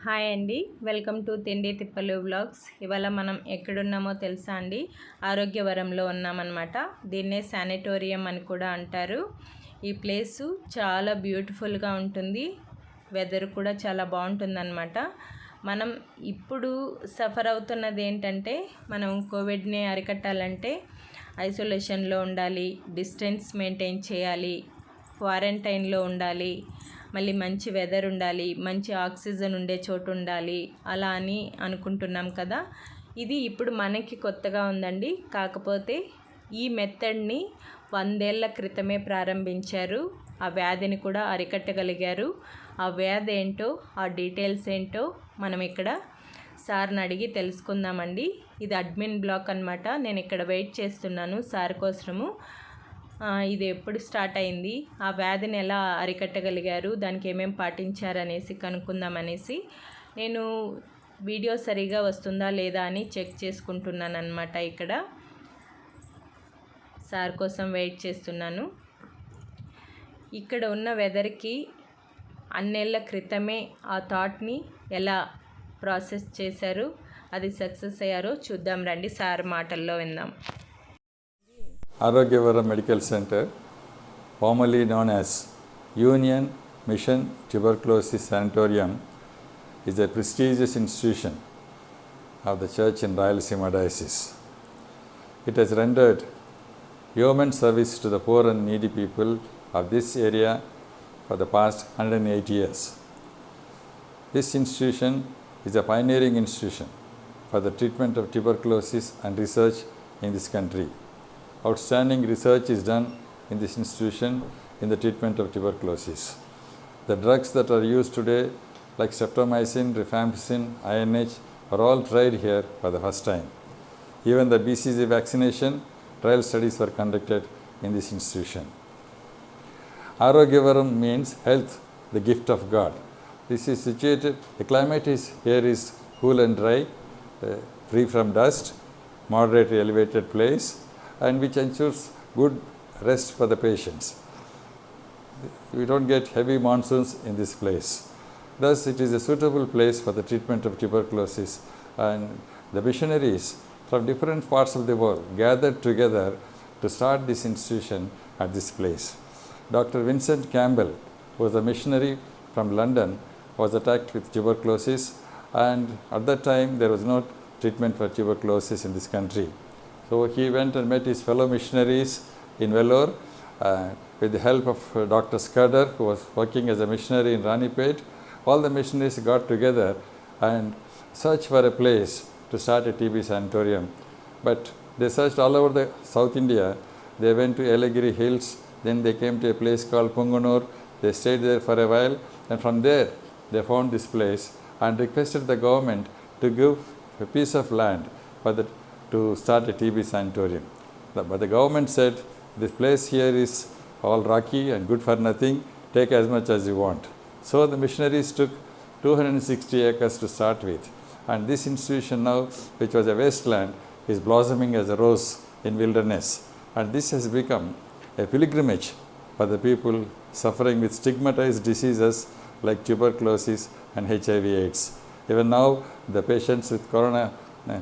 Hi అండి, welcome to తిండి తిప్పలు వ్లాగ్స్. ఇవాళ మనం ఎక్కడున్నామో తెలుసా అండి? ఆరోగ్యవరంలో ఉన్నామన్నమాట. దీన్నే శానిటోరియం అని కూడా అంటారు. ఈ ప్లేసు చాలా బ్యూటిఫుల్గా ఉంటుంది. వెదర్ కూడా చాలా బాగుంటుందన్నమాట. మనం ఇప్పుడు సఫర్ అవుతున్నది ఏంటంటే, మనం కోవిడ్ని అరికట్టాలంటే ఐసోలేషన్లో ఉండాలి, డిస్టెన్స్ మెయింటైన్ చేయాలి, క్వారంటైన్లో ఉండాలి, మళ్ళీ మంచి వెదర్ ఉండాలి, మంచి ఆక్సిజన్ ఉండే చోటు ఉండాలి, అలా అని అనుకుంటున్నాం కదా. ఇది ఇప్పుడు మనకి కొత్తగా ఉందండి. కాకపోతే ఈ మెథడ్ని 100 ఏళ్ల క్రితమే ప్రారంభించారు. ఆ వ్యాధిని కూడా అరికట్టగలిగారు. ఆ వ్యాధి ఏంటో, ఆ డీటెయిల్స్ ఏంటో మనం ఇక్కడ సార్ని అడిగి తెలుసుకుందామండి. ఇది అడ్మిన్ బ్లాక్ అనమాట. నేను ఇక్కడ వెయిట్ చేస్తున్నాను సార్ కోసము. ఇది ఎప్పుడు స్టార్ట్ అయింది, ఆ వ్యాధిని ఎలా అరికట్టగలిగారు, దానికి ఏమేమి పాటించారనేసి కనుక్కుందామనేసి నేను వీడియో సరిగా వస్తుందా లేదా అని చెక్ చేసుకుంటున్నాను అనమాట. ఇక్కడ సార్ కోసం వెయిట్ చేస్తున్నాను. ఇక్కడ ఉన్న వెదర్కి అన్నేళ్ల క్రితమే ఆ థాట్ని ఎలా ప్రాసెస్ చేశారు, అది సక్సెస్ అయ్యారో చూద్దాం రండి, సార్ మాటల్లో విందాం. Arogyavaram Medical Center, formerly known as Union Mission Tuberculosis Sanatorium, is a prestigious institution of the Church in Rayalaseema Diocese. It has rendered human service to the poor and needy people of this area for the past 108 years. This institution is a pioneering institution for the treatment of tuberculosis and research in this country. Outstanding research is done in this institution in the treatment of tuberculosis. The drugs that are used today, like streptomycin, rifampicin, INH, are all tried here for the first time. Even the BCG vaccination trial studies were conducted in this institution. Arogyavaram means health, the gift of God. This is situated, the climate here is cool and dry, free from dust, moderately elevated place, and which ensures good rest for the patients. We don't get heavy monsoons in this place. Thus, it is a suitable place for the treatment of tuberculosis, and the missionaries from different parts of the world gathered together to start this institution at this place. Dr. Vincent Campbell, who was a missionary from London, was attacked with tuberculosis, and at that time there was no treatment for tuberculosis in this country. So he went and met his fellow missionaries in Vellore with the help of Dr. Scudder, who was working as a missionary in Ranipet. All the missionaries got together and searched for a place to start a TB sanatorium. But they searched all over the South India. They went to Elagiri Hills, then they came to a place called Punganur. They stayed there for a while, and from there they found this place and requested the government to give a piece of land to start a TB sanatorium. But the government said, this place here is all rocky and good for nothing, take as much as you want. So the missionaries took 260 acres to start with, and this institution now, which was a wasteland, is blossoming as a rose in wilderness, and this has become a pilgrimage for the people suffering with stigmatized diseases like tuberculosis and HIV/AIDS. Even now, the patients with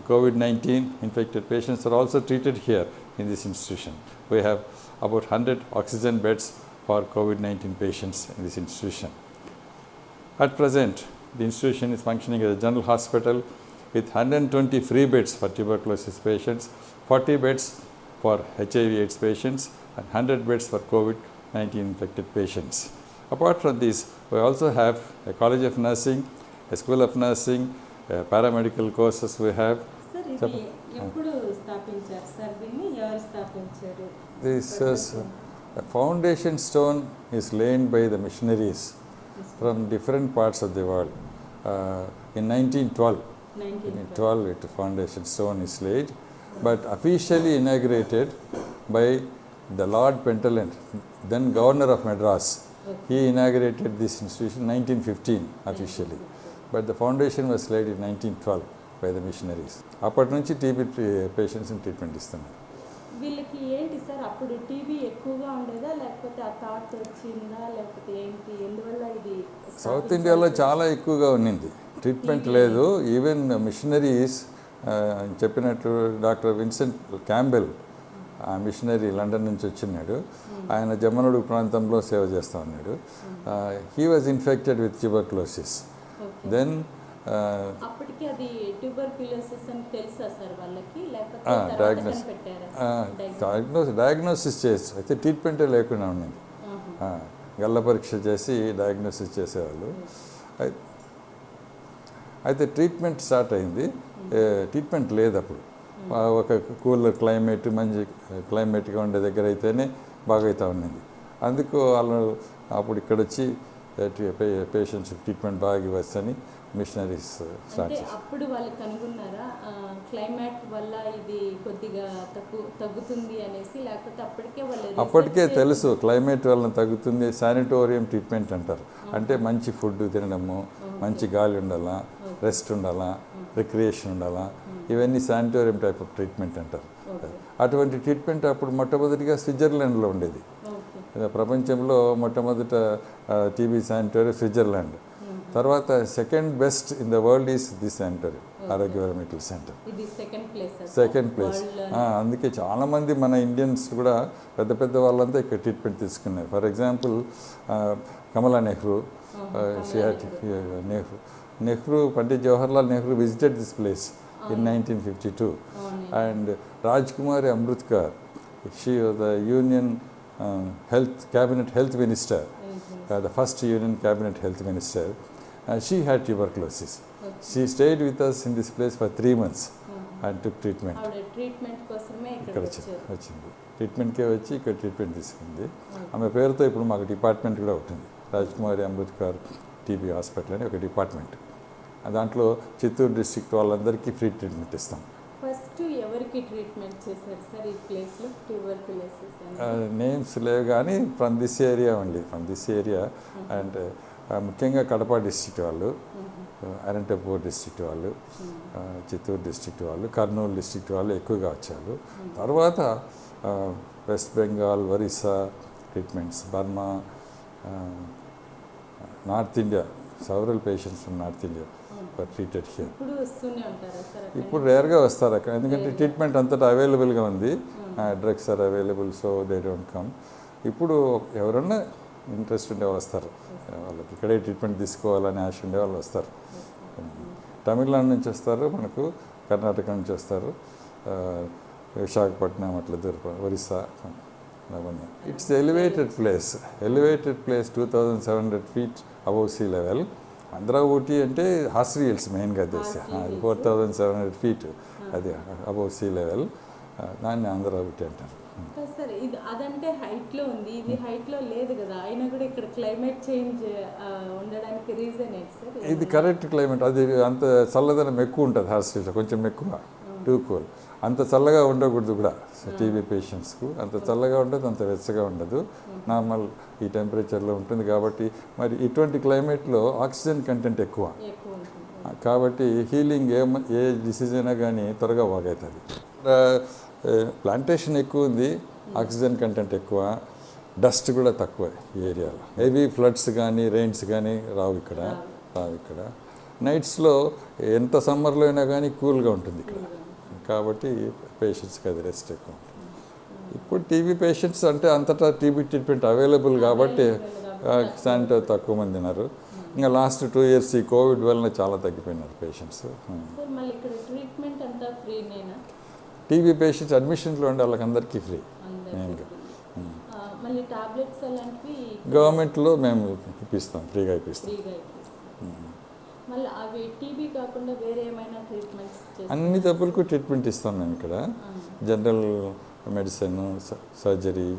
COVID-19 infected patients are also treated here in this institution. We have about 100 oxygen beds for COVID-19 patients in this institution. At present, the institution is functioning as a general hospital with 120 free beds for tuberculosis patients, 40 beds for HIV/AIDS patients, and 100 beds for COVID-19 infected patients. Apart from this, we also have a College of Nursing, a School of Nursing, paramedical courses we have. This foundation stone is laid by the missionaries from different parts of the world. In 1912, the foundation stone is laid, but officially inaugurated by the Lord Pentland, then Governor of Madras. He inaugurated this institution in 1915 officially. But the foundation was laid in 1912 by the missionaries. అప్పటి నుంచి TB పేషెంట్స్ని treatment ఇస్తున్నారు. వీళ్ళకి ఏంటి sir, అప్పుడు TB ఎక్కువగా ఉండేదా, లేకపోతే ఆ థాట్ వచ్చిందా, లేకపోతే ఏంటి, ఎందువల్ల ఇది? సౌత్ ఇండియాలో చాలా ఎక్కువగా ఉన్నింది ట్రీట్మెంట్ లేదు. ఈవెన్ మిషనరీస్ చెప్పినట్టు డాక్టర్ విన్సెంట్ క్యాంబెల్ ఆ మిషనరీ లండన్ నుంచి వచ్చినాడు. ఆయన జమ్మనుడు ప్రాంతంలో సేవ చేస్తూ ఉన్నాడు. He was infected with tuberculosis. Then అప్పటికి అది ట్యూబర్క్యులోసిస్ అని తెలుసా సార్ వాళ్ళకి, లేకపోతే డయాగ్నోసిస్ చేసి అయితే ట్రీట్మెంటే లేకుండా ఉన్నది. గల్ల పరీక్ష చేసి డయాగ్నోసిస్ చేసేవాళ్ళు. అయితే ట్రీట్మెంట్ స్టార్ట్ అయింది. ట్రీట్మెంట్ లేదు అప్పుడు. ఒక కూలర్ క్లైమేట్, మంచి క్లైమేట్గా ఉండే దగ్గర అయితేనే బాగా అవుతూ ఉన్నది. అందుకు వాళ్ళు అప్పుడు ఇక్కడ వచ్చి పేషెంట్స్ ట్రీట్మెంట్ బాగా ఇవ్వచ్చని మిషనరీస్ స్టార్ట్ చేశారు. అప్పుడు వాళ్ళు కనుగొన్నారా క్లైమేట్ వల్ల ఇది కొద్దిగా తగ్గుతుంది అనేసి, లేకపోతే అప్పటికే తెలుసు క్లైమేట్ వల్ల తగ్గుతుంది. శానిటోరియం ట్రీట్మెంట్ అంటారు. అంటే మంచి ఫుడ్ తినడము, మంచి గాలి ఉండాలా, రెస్ట్ ఉండాలా, రిక్రియేషన్ ఉండాలా, ఇవన్నీ శానిటోరియం టైప్ ఆఫ్ ట్రీట్మెంట్ అంటారు. అటువంటి ట్రీట్మెంట్ అప్పుడు మొట్టమొదటిగా స్విట్జర్లాండ్లో ఉండేది. ప్రపంచంలో మొట్టమొదట టీబీ శానిటోరియం స్విట్జర్లాండ్. తర్వాత second best in the world is this sanatorium, Arogyavaram medical centre, second place. అందుకే చాలామంది మన ఇండియన్స్ కూడా పెద్ద పెద్ద వాళ్ళంతా ఇక్కడ ట్రీట్మెంట్ తీసుకున్నారు. For example Kamala Nehru, Nehru Pandit Jawaharlal Nehru visited this place in 1952. And Rajkumari Amrutkar, she was the Union Cabinet Health Minister, the first Union Cabinet Health Minister. She had tuberculosis. She stayed with us in this place for 3 months and took treatment. ఇక్కడ వచ్చింది, ట్రీట్మెంట్కే వచ్చి ఇక్కడ treatment తీసుకుంది. ఆమె పేరుతో ఇప్పుడు మాకు department కూడా ఉంటుంది, రాజ్కుమారి అంబేద్కర్ టీబీ హాస్పిటల్ అని ఒక డిపార్ట్మెంట్. దాంట్లో చిత్తూరు డిస్ట్రిక్ట్ వాళ్ళందరికీ ఫ్రీ ట్రీట్మెంట్ ఇస్తాం. ఫస్ట్ ఎవరికి ట్రీట్మెంట్ చేశారు సార్ ఈ ప్లేస్లో ట్యూబర్క్యులోసిస్? నేమ్స్ లేవు కానీ from this area only, from this area. And ముఖ్యంగా కడప డిస్ట్రిక్ట్ వాళ్ళు, అనంతపూర్ డిస్ట్రిక్ట్ వాళ్ళు, చిత్తూరు డిస్ట్రిక్ట్ వాళ్ళు, కర్నూలు డిస్ట్రిక్ట్ వాళ్ళు ఎక్కువగా వచ్చారు. తర్వాత west Bengal, Orissa treatments, Burma, north India, several patients from North India were treated here. ఇప్పుడు రేర్గా వస్తారు అక్కడ, ఎందుకంటే ట్రీట్మెంట్ అంతటా అవైలబుల్గా ఉంది, drugs are available, so they don't come. ఇప్పుడు ఎవరన్నా ఇంట్రెస్ట్ ఉండే వాళ్ళు వస్తారు, వాళ్ళకి ఇక్కడే ట్రీట్మెంట్ తీసుకోవాలని ఆశ ఉండే వాళ్ళు వస్తారు. తమిళనాడు నుంచి వస్తారు, మనకు కర్ణాటక నుంచి వస్తారు, విశాఖపట్నం అట్లా ఒరిస్సా, అవన్నీ. It's elevated place, 2700 feet above sea level. Andhra Ooty అంటే హార్స్లీ హిల్స్ మెయిన్గా చేసా, అది 4700 feet అది అబౌవ్ సీ లెవెల్, దాన్ని ఆంధ్ర ఊటీ అంటారు. సార్ ఇది అదంటే హైట్లో ఉంది, ఇది హైట్లో లేదు కదా, అయినా కూడా ఇక్కడ క్లైమేట్ చేంజ్ ఉండడానికి రీజన్ ఏంటి సార్? ఇది కరెక్ట్ క్లైమేట్, అది అంత చల్లదనం ఎక్కువ ఉంటుంది హార్స్లీలో, కొంచెం ఎక్కువ, టూ కూల్. అంత చల్లగా ఉండకూడదు కూడా టీబీ పేషెంట్స్కు, అంత చల్లగా ఉండదు, అంత వెచ్చగా ఉండదు, నార్మల్ ఈ టెంపరేచర్లో ఉంటుంది. కాబట్టి మరి ఇటువంటి క్లైమేట్లో ఆక్సిజన్ కంటెంట్ ఎక్కువ, కాబట్టి హీలింగ్ ఏ డిసీజ్ అయినా కానీ త్వరగా బాగవుతుంది. ప్లాంటేషన్ ఎక్కువ ఉంది, ఆక్సిజన్ కంటెంట్ ఎక్కువ, డస్ట్ కూడా తక్కువ ఈ ఏరియాలో. హెవీ ఫ్లడ్స్ కానీ రెయిన్స్ కానీ రావు ఇక్కడ. నైట్స్లో ఎంత సమ్మర్లో అయినా కానీ కూల్గా ఉంటుంది ఇక్కడ, కాబట్టి పేషెంట్స్కి అది రెస్ట్ ఎక్కువ ఉంటుంది. ఇప్పుడు టీబీ పేషెంట్స్ అంటే అంతటా టీబీ ట్రీట్మెంట్ అవైలబుల్ కాబట్టి శానిటైజర్ తక్కువ మంది ఉన్నారు. ఇంకా లాస్ట్ 2 years ఈ కోవిడ్ వలన చాలా తగ్గిపోయినారు పేషెంట్స్. టీబీ పేషెంట్స్ అడ్మిషన్లో ఉండే వాళ్ళకి అందరికీ ఫ్రీ మెయిన్గా. గవర్నమెంట్లో మేము ఇప్పిస్తాం, ఫ్రీగా ఇప్పిస్తాం. అన్ని జబ్బులకు ట్రీట్మెంట్ ఇస్తాం మేము ఇక్కడ. జనరల్ మెడిసిన్, సర్జరీ,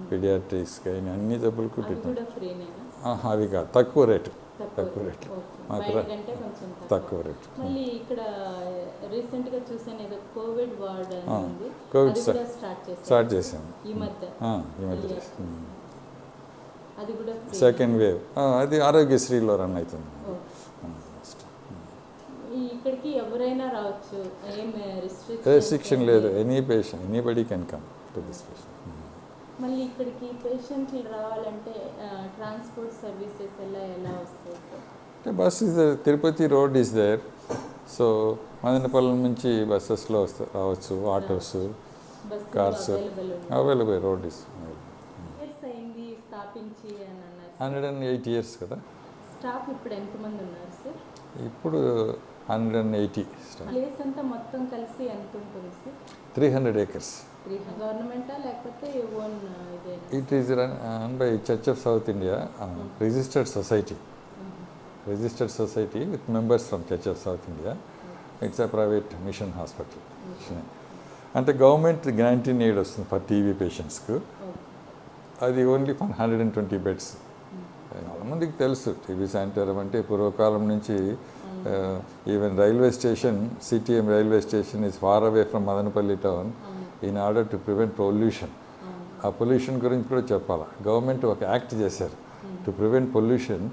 పీడియాట్రిక్స్ కానీ అన్ని జబ్బులకు ట్రీట్మెంట్. అవి కాదు, తక్కువ రేటు మాకు తక్కువ రేటు. కోవిడ్ స్టార్ట్ చేసాము ఈ మధ్య, సెకండ్ వేవ్. అది ఆరోగ్యశ్రీలో రన్ అవుతుంది. ఇక్కడికి ఎవరైనా రావచ్చు, రెస్ట్రిక్షన్ లేదు, anybody can come to this patient. మళ్ళీ ఇక్కడికి పేషెంట్లు రావాలంటే ట్రాన్స్పోర్ట్ సర్వీసెస్ ఎలా వస్తాయి sir? Bus is there, Tirupati road is there. So Madanapalli నుంచి బస్సెస్లో రావచ్చు, autos, cars available. Road is అయింది స్థాపించి అని అన్నారు. 108 years కదా. స్టాఫ్ ఇప్పుడు ఎంతమంది ఉన్నారు సార్? ఇప్పుడు 180 స్టాఫ్. ప్లేస్ అంతా మొత్తం కలిసి ఎంత ఉంటుంది సార్? 300 acres. గవర్నమెంటా లేకపోతే ఓన్ ఇదే? It is run by Church of South India, registered society. Registered society with members from Church of South India. It's a private mission hospital. అంటే గవర్నమెంట్ గ్రాంటీ నీడ్ వస్తుంది ఫర్ టీబీ పేషెంట్స్కు. అది only for 120 beds. చాలామందికి తెలుసు TB sanatorium అంటే పూర్వకాలం నుంచి. Even railway station, CTM railway station is far away from Madanapalle town in order to prevent pollution. ఆ pollution గురించి కూడా చెప్పాలా. గవర్నమెంట్ ఒక యాక్ట్ చేశారు to prevent pollution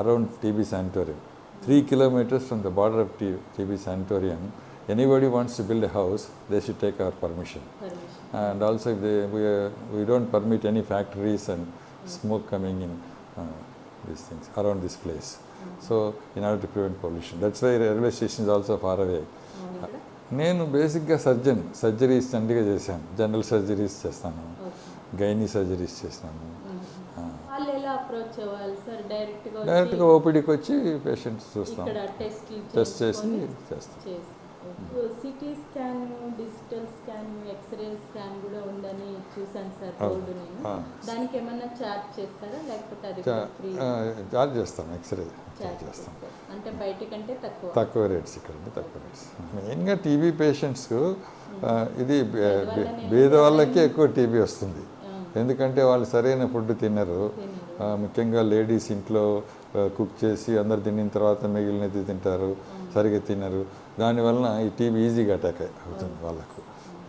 around TB sanatorium. 3 kilometers from the border of TB sanatorium, anybody wants to build a house, they should take our permission. And also if we don't permit any factories and smoke coming in these things around this place. So in order to prevent pollution, that's why railway station is also far away. నేను బేసిక్గా surgeries తండ్రిగా చేశాను. General surgeries చేస్తాను, gynae surgeries చేస్తాను. డైరెక్ట్గా ఓపీడీకి వచ్చి patients చూస్తాం, టెస్ట్ చేసి చేస్తాం. CT scan, digital scan, X ray scan కూడా ఉందని చూసాను సార్ బోర్డు నేను. దానికి ఏమన్నా చార్జ్ చేస్తారా లేకపోతే అది ఫ్రీ? చార్జ్ చేస్తాం, ఎక్స్రే చార్జ్ చేస్తాం. అంటే బయట కంటే తక్కువ రేట్స్ ఇక్కడ తక్కువ రేట్స్. మెయిన్గా టీబీ పేషెంట్స్కు ఇది బీద వాళ్ళకి ఎక్కువ టీబీ వస్తుంది. ఎందుకంటే వాళ్ళు సరైన ఫుడ్ తినరు. ముఖ్యంగా లేడీస్ ఇంట్లో కుక్ చేసి అందరు తినిన తర్వాత మిగిలినది తింటారు, సరిగ్గా తినరు. దానివలన ఈ టీబీ ఈజీగా అటాక్ అవుతుంది వాళ్ళకు.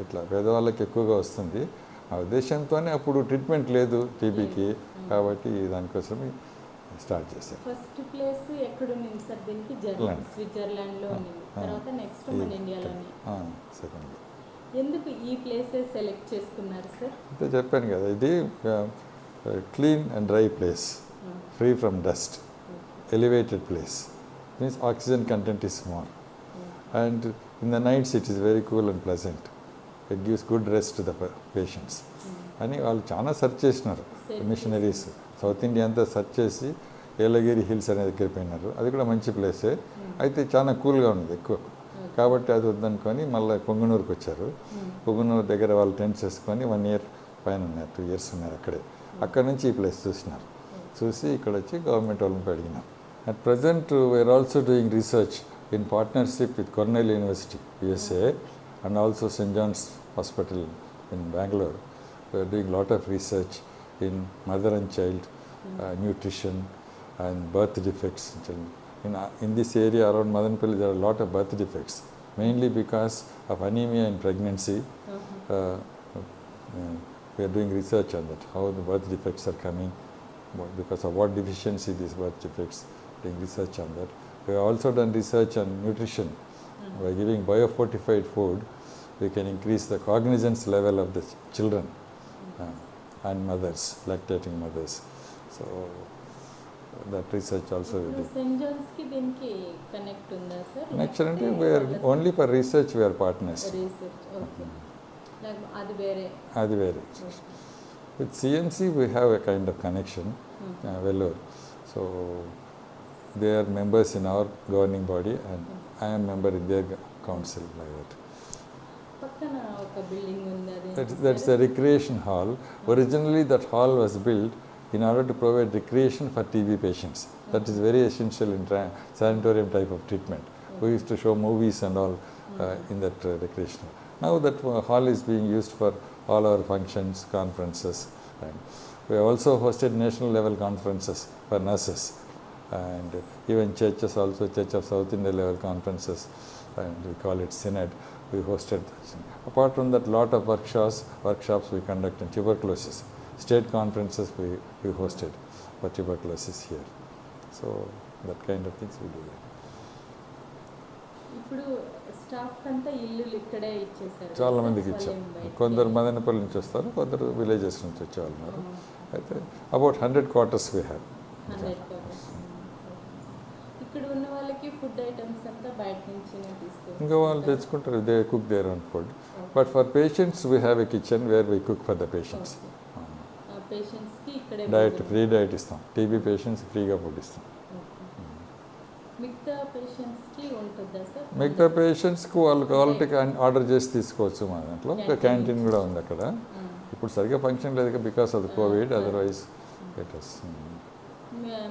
ఇట్లా పేదవాళ్ళకి ఎక్కువగా వస్తుంది. ఆ ఉద్దేశంతోనే అప్పుడు ట్రీట్మెంట్ లేదు టీబీకి, కాబట్టి దానికోసం స్టార్ట్ చేశారు. ఫస్ట్ ప్లేస్ ఎక్కడ ఉంది సార్ దీనికి? స్విట్జర్లాండ్లో ఉంది. తర్వాత నెక్స్ట్ మన ఇండియాలోనే సెకండ్. ఎందుకు ఈ ప్లేసెస్ సెలెక్ట్ చేసుకున్నారు సార్? అంటే చెప్పాను కదా, ఇది clean and dry place, free from dust, elevated place, means oxygen content is small, and in the nights it is very cool and pleasant, it gives good rest to the patients అని వాళ్ళు చాలా search చేసినారు. Machineries south India అంతా search చేసి Yelagiri hills అనే దగ్గర పోయినారు. అది కూడా మంచి ప్లేసే, అయితే చాలా కూల్గా ఉంది ఎక్కువ. కాబట్టి అది వద్దనుకొని మళ్ళీ పొంగనూరుకి వచ్చారు. పొంగనూరు దగ్గర వాళ్ళు టెంట్స్ వేసుకొని 1 year పైన ఉన్నారు, 2 years ఉన్నారు అక్కడే. అక్కడ నుంచి ఈ ప్లేస్ చూసినారు. చూసి ఇక్కడ వచ్చి గవర్నమెంట్ వాళ్ళని అడిగినారు. At present we are also doing research in partnership with Cornell University USA and also Saint John's hospital in Bengaluru. We are doing lot of research in mother and child nutrition and birth defects in children. In this area around Madanapalli there are a lot of birth defects, mainly because of anemia in pregnancy. We are doing research on that, how the birth defects are coming, because of what deficiency these birth defects, doing research on that. We have also done research on nutrition. By giving biofortified food, we can increase the cognizance level of the children and mothers, lactating mothers. So that research also we did. St. John's ki dinki connect unda sir? Connection ante we are only for research we are partners. Research, okay. Like adi vere. With CMC we have a kind of connection, Vellore. So they are members in our governing body and I am member in their council, like that. Pakkana oka building unda. That's the recreation hall. Originally that hall was built in order to provide recreation for TB patients. That is very essential in sanatorium type of treatment. We used to show movies and all in that recreational. Now that hall is being used for all our functions, conferences. And we have also hosted national level conferences for nurses. And even churches also, Church of South India level conferences, and we call it Synod. We hosted that. Apart from that, lot of workshops we conduct in tuberculosis. State conferences we hosted for tuberculosis here. So that kind of things we do that. ఇప్పుడు staff అంతా ఇల్లు ఇక్కడే ఇచ్చేసారు. చాలా మందికి ఇచ్చాం. కొందరు మదనపల్లి నుంచి వస్తారు, కొందరు విలేజెస్ నుంచి వచ్చేవాళ్ళు ఉన్నారు. అయితే about 100 quarters we have. 100 quarters. వరకు ఫుడ్ ఐటమ్స్ అంతా బయట నుంచి తీసుకుంటాం. ఇంకా వాళ్ళు తెచ్చుకుంటారు, they cook their own food. But for patients we have a kitchen where we cook for the patients. పేషెంట్స్కి ఇక్కడే డైట్, ఫ్రీ డైట్ ఇస్తాం. టీబీ పేషెంట్స్ ఫ్రీగా ఫుడ్ ఇస్తాం. మిగతా పేషెంట్స్కి ఉంటుందా సార్? మిగతా పేషెంట్స్కి వాళ్ళు కావాలంటే ఆర్డర్ చేసి తీసుకోవచ్చు. మా దాంట్లో ఒక క్యాంటీన్ కూడా ఉంది అక్కడ. ఇప్పుడు సరిగ్గా ఫంక్షన్ లేదు because of the COVID, otherwise betters.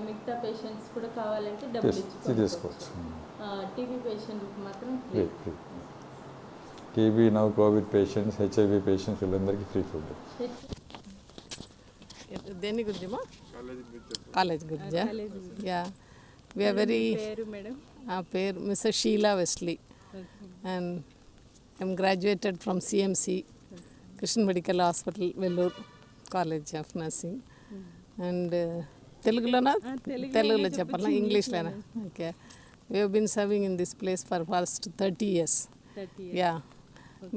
మిగతా పేషెంట్స్ కూడా కావాలంటే డబ్బులు తీసుకోవచ్చు. టీబీ పేషెంట్ మాత్రం free. TB, now COVID patients, HIV patients వీళ్ళందరికీ ఫ్రీ ఫుడ్. దేని గురించమ్మా? కాలేజ్ గురించా? యా, we are very పేరు mister Sheila Wesley and I'm graduated from CMC Krishna medical hospital Vellore college of nursing. And తెలుగులోనా? తెలుగులో చెప్పాలా, ఇంగ్లీష్లోనా? Okay. We have been serving in this place for fast 30 years. Yeah,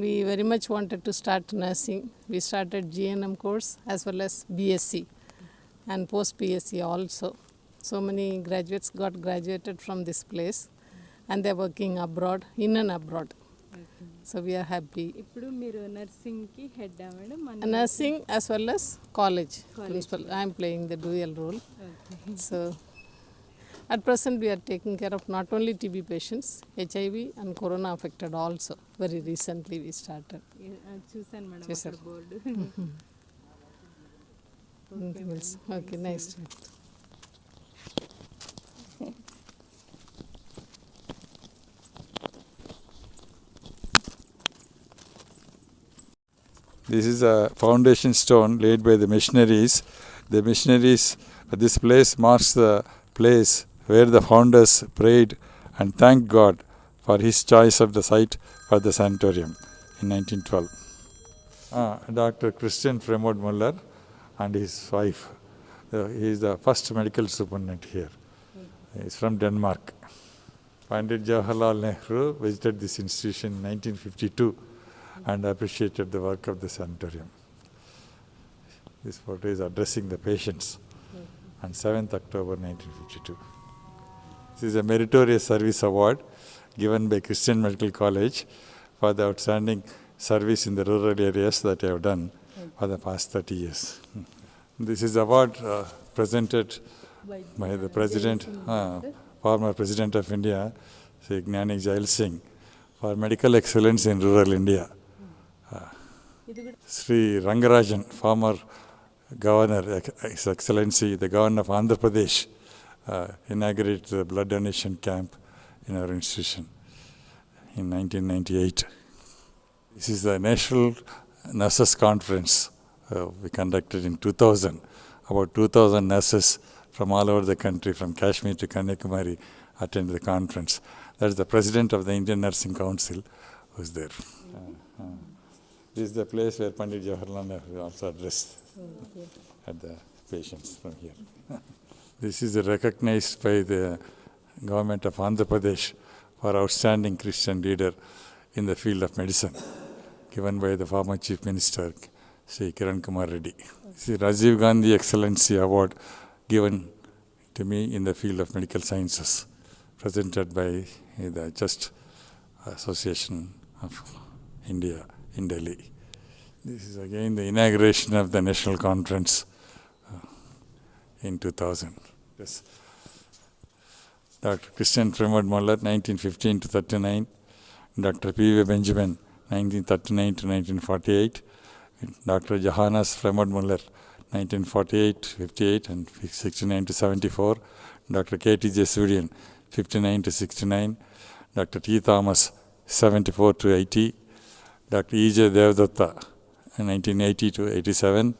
we very much wanted to start nursing. We started GNM course as well as BSc and post BSc also. So many graduates got graduated from this place and they are working abroad, in and abroad. So we are happy. ఇప్పుడు మీరు నర్సింగ్కి head madam? Nursing as well as college principal. I am playing the dual role. So at present we are taking care of not only TB patients, HIV and corona affected also. Very recently we started. చూసాను madam చూసారు. అక్కడ board. Okay, nice. This is a foundation stone laid by the missionaries. The missionaries, this place marks the place where the founders prayed and thanked God for his choice of the site for the sanatorium in 1912. Dr. Christian Fremod Muller and his wife. He is the first medical superintendent here. He is from Denmark. Pandit Jawaharlal Nehru visited this institution in 1952 and appreciated the work of the sanatorium. This photo is addressing the patients on 7th October 1952. This is a meritorious service award given by Christian Medical College for the outstanding service in the rural areas that I have done for the past 30 years. This is award presented by the President, former President of India, Sri Gnani Jail Singh, for medical excellence in rural India. Sri Rangarajan, former Governor, His Excellency, the Governor of Andhra Pradesh, inaugurated the blood donation camp in our institution in 1998. This is the National Nurses Conference we conducted in 2000. About 2,000 nurses from all over the country, from Kashmir to Kanyakumari, attended the conference. That is the President of the Indian Nursing Council who was there. This is the place where Pandit Jawaharlal Nehru also addressed at the patients from here. This is recognized by the government of Andhra Pradesh for outstanding Christian leader in the field of medicine, given by the former Chief Minister, Sri Kiran Kumar Reddy. This is Rajiv Gandhi Excellency Award given to me in the field of medical sciences, presented by the Just Association of India in Delhi. This is again the inauguration of the national conference in 2000. Yes. Dr. Christian Fremod Muller, 1915 to 39. Dr. P.V. Benjamin, 1939 to 1948. Dr. Johannes Fremod Muller, 1948-58 and 69 to 74. Dr. K.T.J. Sudian, 59 to 69. Dr. T. Thomas, 74 to 80. Dr. E.J. Devdatta, 1980 to 87.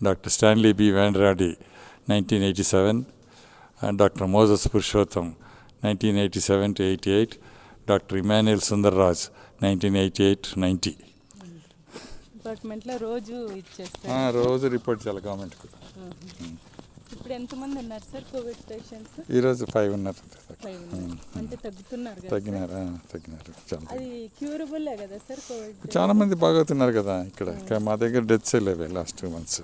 Dr. Stanley B. Vandradi, 1987. And Dr. Moses Purushottam, 1987 to 88. Dr. Emmanuel Sundarraj, 1988 to 90. డిపార్ట్మెంట్లో రోజు ఇచ్చేస్తారు. రోజు report చేయాలి గవర్నమెంట్కి. ఇప్పుడు ఎంతమంది ఉన్నారు sir Covid patients? ఈరోజు 5 ఉన్నారు. 5 అంటే తగ్గుతున్నారు కదా? తగ్గినారు. అది క్యూరబుల్లే కదా సార్ కోవిడ్? చాలా మంది బాగవుతున్నారు కదా ఇక్కడ. మా దగ్గర డెత్స్ లేవే లాస్ట్ 2 months.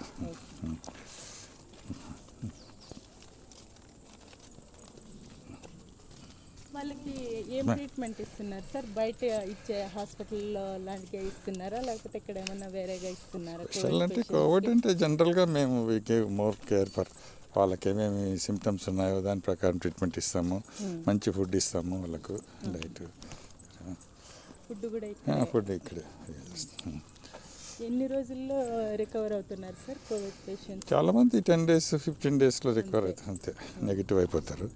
వాళ్ళకి ఏం ట్రీట్మెంట్ ఇస్తున్నారు సార్? బయట ఇచ్చే హాస్పిటల్లో లాంటిగా ఇస్తున్నారా, లేకపోతే ఇక్కడ ఏమన్నా వేరేగా ఇస్తున్నారా? స్పెషల్ అంటే కోవిడ్ అంటే జనరల్గా మేము we give more care for వాళ్ళకి ఏమేమి సిమ్టమ్స్ ఉన్నాయో దాని ప్రకారం ట్రీట్మెంట్ ఇస్తాము, మంచి ఫుడ్ ఇస్తాము వాళ్ళకు, డైట్ ఫుడ్ కూడా ఫుడ్ ఇక్కడే. ఎన్ని రోజుల్లో రికవర్ అవుతున్నారు సార్ కోవిడ్ పేషెంట్స్? చాలామంది 10 days 15 daysలో రికవర్ అవుతారు, అంతే నెగిటివ్ అయిపోతారు.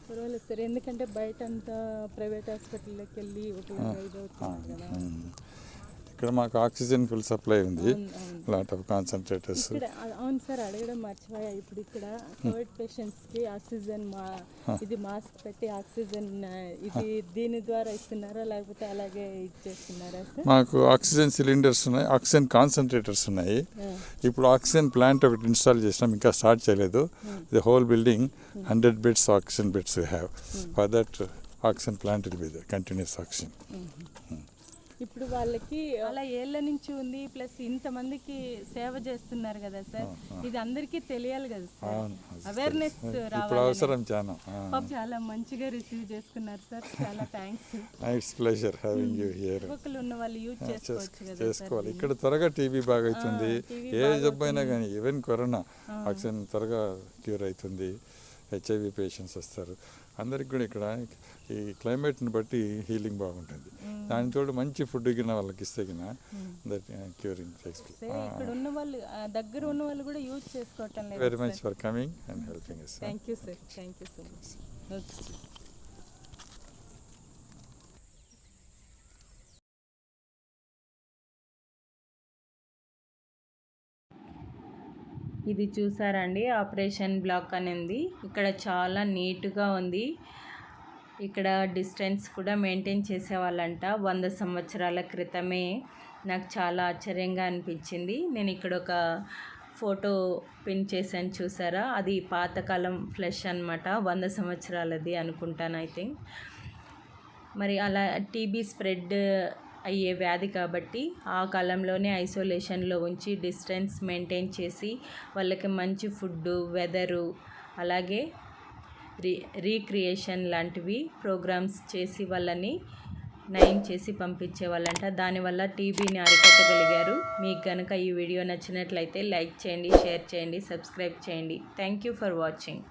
పర్వాలేదు సార్, ఎందుకంటే బయట అంతా ప్రైవేట్ హాస్పిటల్లోకి వెళ్ళి ఒకలాగా ఇదవుతున్నారు కదా. ఇక్కడ మాకు ఆక్సిజన్ ఫుల్ సప్లై ఉంది, లాట్ ఆఫ్ కాన్సన్ట్రేటర్స్. ఇక్కడ అవును సార్, అడగడం మర్చిపోయా. ఇప్పుడు ఇక్కడ కోవిడ్ పేషెంట్స్కి ఆక్సిజన్ ఇది మాస్క్ పెట్టి ఆక్సిజన్ ఇది దీని ద్వారా ఇస్తున్నారా, లేకపోతే అలాగే ఇచ్చేస్తున్నారా సార్? మాకు ఆక్సిజన్ సిలిండర్స్ ఉన్నాయి, ఆక్సిజన్ కాన్సన్ట్రేటర్స్ ఉన్నాయి. ఇప్పుడు ఆక్సిజన్ ప్లాంట్ ఒకటి ఇన్స్టాల్ చేసినాం, ఇంకా స్టార్ట్ చేయలేదు. The whole building 100 beds oxygen beds we have. For that oxygen plant will be there, continuous oxygen. ఇప్పుడు వాళ్ళకి అలా ఏళ్ళ నుంచి ఉంది, ప్లస్ ఇంతమందికి సేవ చేస్తున్నారు కదా సార్, ఇది అందరికీ తెలియాలి కదా సార్, అవేర్నెస్ ఇప్పుడు అవసరం చాలా. చాలా మంచిగా రిసీవ్ చేసుకున్నారు సార్, చాలా thanks. It's pleasure having you here. ఒక్కళ్ళు ఉన్న వాళ్ళు యూజ్ చేసుకోవచ్చు కదా చేసుకోవాలి. ఇక్కడ త్వరగా టీబీ బాగా అవుతుంది, ఏ జబ్బు అయినా కానీ, ఈవెన్ కరోనా ఆక్సిజన్ త్వరగా క్యూర్ అవుతుంది. HIV పేషెంట్స్ వస్తారు, అందరికి కూడా ఇక్కడ ఈ క్లైమేట్ని బట్టి హీలింగ్ బాగుంటుంది. దానితో మంచి ఫుడ్ గిన వాళ్ళకి ఇస్తే గిన దట్ క్యూరింగ్ టేక్స్ ప్లేస్. ఇక్కడ ఉన్న వాళ్ళు దగ్గర ఉన్న వాళ్ళు కూడా యూజ్ చేసుకోవటం లేదు. Very much for coming and helping us. Thank you sir, thank you so much. Okay. ఇది చూసారండి, ఆపరేషన్ బ్లాక్ అనేది ఇక్కడ చాలా నీట్గా ఉంది. ఇక్కడ డిస్టెన్స్ కూడా మెయింటైన్ చేసేవాళ్ళంట 100 సంవత్సరాల క్రితమే. నాకు చాలా ఆశ్చర్యంగా అనిపించింది. నేను ఇక్కడ ఒక ఫోటో పిన్ చేశాను చూసారా, అది పాతకాలం ఫ్లెష్ అనమాట, 100 సంవత్సరాలది అనుకుంటాను ఐ థింక్. మరి అలా టీబీ స్ప్రెడ్ అయ్యే వ్యాధి కాబట్టి ఆ కాలంలోనే ఐసోలేషన్లో ఉంచి డిస్టెన్స్ మెయింటైన్ చేసి వాళ్ళకి మంచి ఫుడ్డు, వెదరు, అలాగే రీక్రియేషన్ లాంటివి ప్రోగ్రామ్స్ చేసి వాళ్ళని నయం చేసి పంపించే వాళ్ళంట. దానివల్ల టీబీని అరికట్టగలిగారు. మీకు కనుక ఈ వీడియో నచ్చినట్లయితే లైక్ చేయండి, షేర్ చేయండి, సబ్స్క్రైబ్ చేయండి. Thank you for watching.